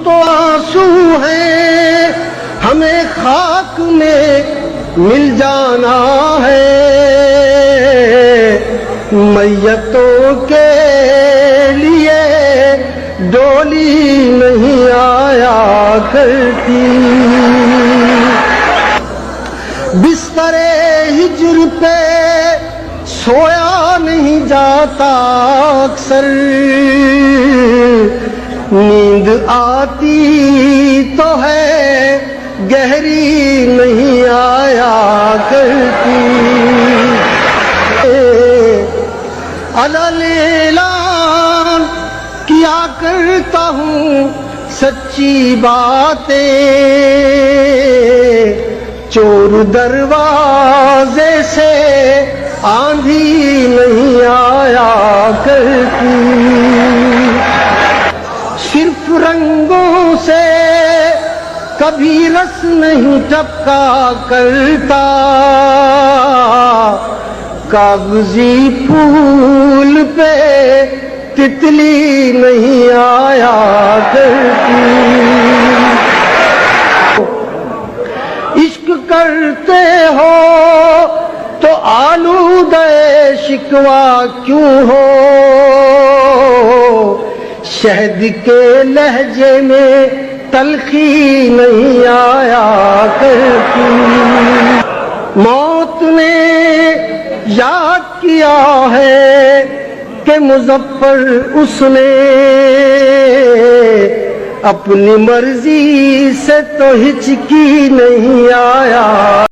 تو آنسو ہیں ہمیں خاک میں مل جانا ہے، میتوں کے لیے ڈولی نہیں آیا کرتی، بستر ہجر پہ سویا نہیں جاتا اکثر، نیند آتی تو ہے گہری نہیں آیا کرتی، علل اعلان کیا کرتا ہوں سچی باتیں، چور دروازے سے آندھی نہیں آیا کرتی، صرف رنگوں سے کبھی رس نہیں ٹپکا کرتا، کاغذی پھول پہ تتلی نہیں آیا کرتی، عشق کرتے ہو تو آلودہ شکوہ کیوں ہو، شہد کے لہجے میں تلخی نہیں آیا کرتی، موت نے یاد کیا ہے کہ مظفر اس نے اپنی مرضی سے تو ہچکی نہیں آیا۔